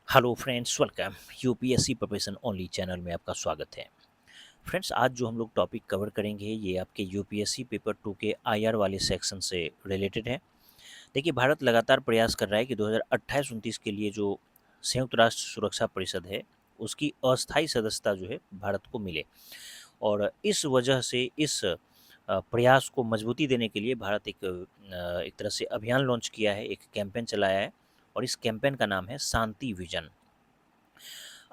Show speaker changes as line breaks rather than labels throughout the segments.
Hello friends, welcome. UPSC preparation only channel में आपका स्वागत है। फ्रेंड्स, आज जो हम लोग टॉपिक कवर करेंगे ये आपके यूपीएससी पेपर 2 के आईआर वाले सेक्शन से रिलेटेड है। देखिए, भारत लगातार प्रयास कर रहा है कि 2028-29 के लिए जो संयुक्त राष्ट्र सुरक्षा परिषद है उसकी अस्थायी सदस्यता जो है भारत को मिले। और इस वजह से इस प्रयास को मजबूती देने के लिए भारत एक तरह से अभियान लॉन्च किया है, एक कैंपेन चलाया है। और इस कैंपेन का नाम है शांति विजन।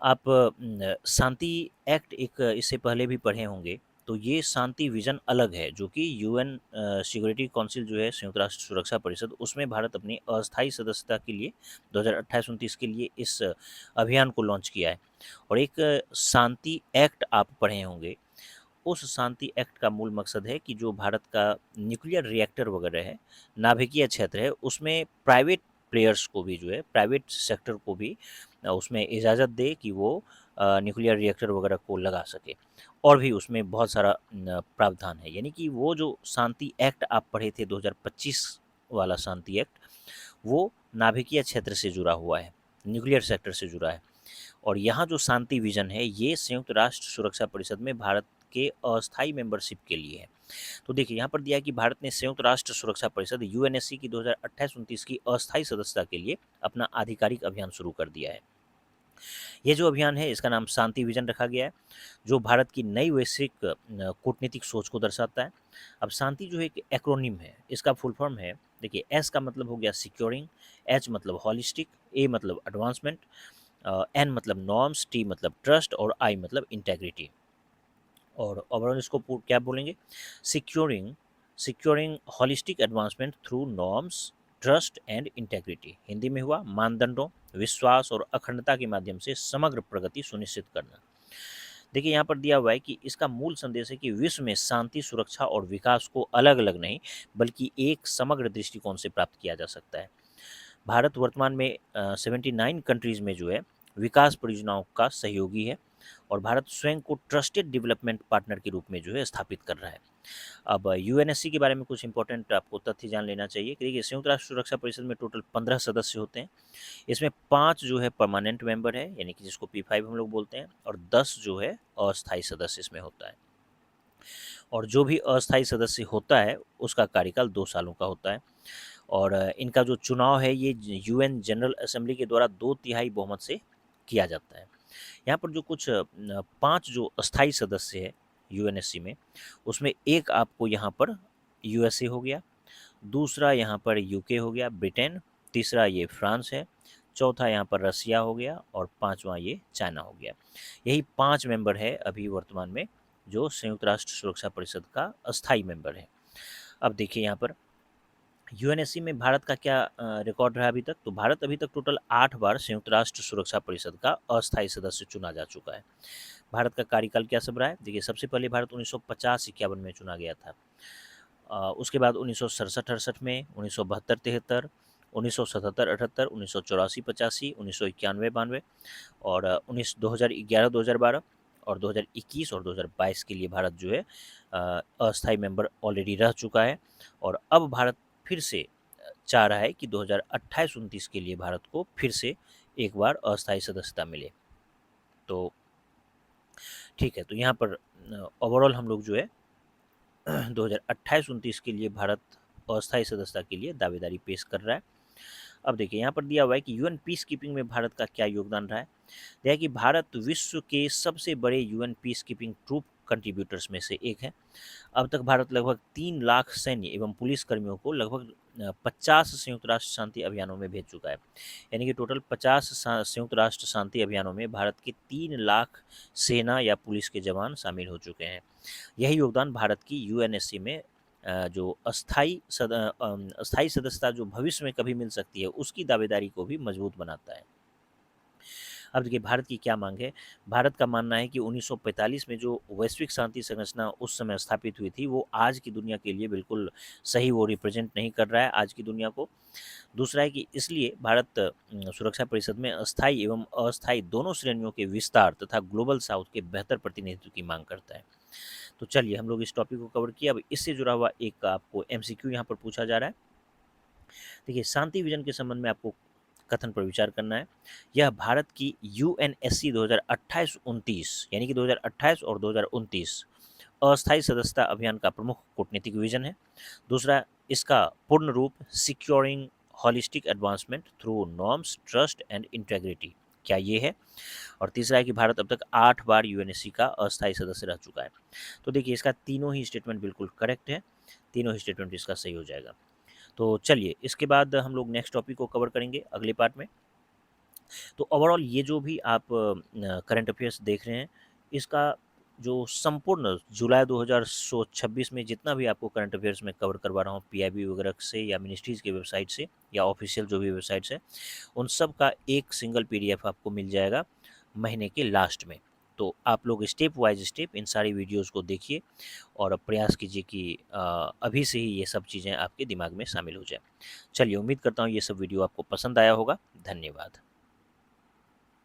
आप शांति एक्ट एक इससे पहले भी पढ़े होंगे। तो ये शांति विजन अलग है, जो कि यूएन सिक्योरिटी काउंसिल जो है संयुक्त राष्ट्र सुरक्षा परिषद, उसमें भारत अपनी अस्थायी सदस्यता के लिए 2028-29 के लिए इस अभियान को लॉन्च किया है। और एक शांति एक्ट आप पढ़े होंगे। उस शांति एक्ट का मूल मकसद है कि जो भारत का न्यूक्लियर रिएक्टर वगैरह है, नाभिकीय क्षेत्र है, उसमें प्राइवेट प्लेयर्स को भी जो है, प्राइवेट सेक्टर को भी उसमें इजाज़त दे कि वो न्यूक्लियर रिएक्टर वगैरह को लगा सके। और भी उसमें बहुत सारा प्रावधान है, यानी कि वो जो शांति एक्ट आप पढ़े थे 2025 वाला शांति एक्ट, वो नाभिकीय क्षेत्र से जुड़ा हुआ है, न्यूक्लियर सेक्टर से जुड़ा है। और यहाँ जो शांति विजन है ये संयुक्त राष्ट्र सुरक्षा परिषद में भारत के अस्थायी मेंबरशिप के लिए है। तो देखिए, यहाँ पर दिया है कि भारत ने संयुक्त राष्ट्र सुरक्षा परिषद यूएनएससी की 2028-29 की अस्थायी सदस्यता के लिए अपना आधिकारिक अभियान शुरू कर दिया है। ये जो अभियान है इसका नाम शांति विजन रखा गया है, जो भारत की नई वैश्विक कूटनीतिक सोच को दर्शाता है। अब शांति जो है एक एक्रोनिम है, इसका फुल फॉर्म है, देखिए, एस का मतलब हो गया सिक्योरिंग, एच मतलब हॉलिस्टिक, ए मतलब एडवांसमेंट, एन मतलब नॉर्म्स, टी मतलब ट्रस्ट और आई मतलब इंटेग्रिटी। और ओवरऑल इसको क्या बोलेंगे? Securing securing holistic advancement through norms, trust and integrity. Hindi में हुआ मानदंडों, विश्वास और अखंडता के माध्यम से समग्र प्रगति सुनिश्चित करना। देखिए, यहाँ पर दिया हुआ है कि इसका मूल संदेश है कि विश्व में शांति, सुरक्षा और विकास को अलग अलग नहीं बल्कि एक समग्र दृष्टिकोण से प्राप्त किया जा सकता है। भारत वर्तमान में 79 कंट्रीज़ में जो है विकास परियोजनाओं का सहयोगी है। और भारत स्वयं को ट्रस्टेड डेवलपमेंट पार्टनर के रूप में जो है स्थापित कर रहा है। अब यूएनएससी के बारे में कुछ इंपॉर्टेंट आपको तथ्य जान लेना चाहिए कि देखिए, संयुक्त राष्ट्र सुरक्षा परिषद में टोटल 15 सदस्य होते हैं। इसमें 5 जो है परमानेंट मेंबर है, यानी कि जिसको P5 हम लोग बोलते हैं, और 10 जो है अस्थायी सदस्य इसमें होता है। और जो भी अस्थायी सदस्य होता है उसका कार्यकाल 2 सालों का होता है। और इनका जो चुनाव है ये यूएन जनरल असेंबली के द्वारा 2/3 बहुमत से किया जाता है। यहाँ पर जो कुछ 5 जो अस्थायी सदस्य है यूएनएससी में, उसमें एक आपको यहाँ पर यूएसए हो गया, दूसरा यहाँ पर यूके हो गया, ब्रिटेन, तीसरा ये फ्रांस है, चौथा यहाँ पर रसिया हो गया और पांचवा ये चाइना हो गया। यही 5 मेंबर है अभी वर्तमान में जो संयुक्त राष्ट्र सुरक्षा परिषद का अस्थायी मेंबर है। अब देखिए, यहाँ पर यूएनएससी में भारत का क्या रिकॉर्ड रहा अभी तक। तो भारत अभी तक टोटल 8 बार संयुक्त राष्ट्र सुरक्षा परिषद का अस्थायी सदस्य चुना जा चुका है। भारत का कार्यकाल क्या सब रहा है? देखिए, सबसे पहले भारत 1950-51 में चुना गया था। उसके बाद 1967-68 में, 1972-73, 1977-78, 1984-85, 1991-92 और 2011-2012 और 2021 और 2022 के लिए भारत जो है अस्थायी मेंबर ऑलरेडी रह चुका है। और अब भारत फिर से चाह रहा है कि 2028-29 के लिए भारत को फिर से एक बार अस्थायी सदस्यता मिले। तो ठीक है, तो यहाँ पर ओवरऑल हम लोग जो है 2028-29 के लिए भारत अस्थायी सदस्यता के लिए दावेदारी पेश कर रहा है। अब देखिए, यहाँ पर दिया हुआ है कि यूएन पीस कीपिंग में भारत का क्या योगदान रहा है। दिया है कि भारत विश्व के सबसे बड़े UN peacekeeping troop contributors में से एक है। अब तक भारत लगभग 3 लाख सैन्य एवं पुलिस कर्मियों को लगभग 50 संयुक्त राष्ट्र शांति अभियानों में भेज चुका है। यानी कि टोटल 50 संयुक्त राष्ट्र शांति अभियानों में भारत के 3 लाख सेना या पुलिस के जवान शामिल हो चुके हैं। यही योगदान भारत की यूएनएससी में जो अस्थायी सदस्यता जो भविष्य में कभी मिल सकती है उसकी दावेदारी को भी मजबूत बनाता है। अब देखिए, भारत की क्या मांग है। भारत का मानना है कि 1945 में जो वैश्विक शांति संरचना उस समय स्थापित हुई थी वो आज की दुनिया के लिए बिल्कुल सही वो रिप्रेजेंट नहीं कर रहा है आज की दुनिया को। दूसरा है कि इसलिए भारत सुरक्षा परिषद में अस्थायी एवं अस्थायी दोनों श्रेणियों के विस्तार तथा ग्लोबल साउथ के बेहतर प्रतिनिधित्व की मांग करता है। तो चलिए, हम लोग इस टॉपिक को कवर किया। अब इससे जुड़ा हुआ एक आपको एमसीक्यू यहाँ पर पूछा जा रहा है। देखिए, शांति विजन के संबंध में आपको कथन पर विचार करना है। यह भारत की यूएनएससी 2028-29 यानी कि 2028 और 2029 अस्थायी सदस्यता अभियान का प्रमुख कूटनीतिक विजन है। दूसरा, इसका पूर्ण रूप securing holistic advancement through norms, trust and integrity, क्या ये है? और तीसरा है कि भारत अब तक 8 बार यूएनएससी का अस्थायी सदस्य रह चुका है। तो देखिए, इसका तीनों ही स्टेटमेंट बिल्कुल करेक्ट है, तीनों ही स्टेटमेंट इसका सही हो जाएगा। तो चलिए, इसके बाद हम लोग नेक्स्ट टॉपिक को कवर करेंगे अगले पार्ट में। तो ओवरऑल ये जो भी आप करंट अफेयर्स देख रहे हैं, इसका जो संपूर्ण जुलाई 2026 में जितना भी आपको करंट अफेयर्स में कवर करवा रहा हूँ पीआईबी वगैरह से या मिनिस्ट्रीज़ की वेबसाइट से या ऑफिशियल जो भी वेबसाइट्स है, उन सब का एक सिंगल पीडीएफ आपको मिल जाएगा महीने के लास्ट में। तो आप लोग स्टेप वाइज स्टेप इन सारी वीडियोज़ को देखिए और प्रयास कीजिए कि अभी से ही ये सब चीज़ें आपके दिमाग में शामिल हो जाए। चलिए, उम्मीद करता हूँ ये सब वीडियो आपको पसंद आया होगा। धन्यवाद।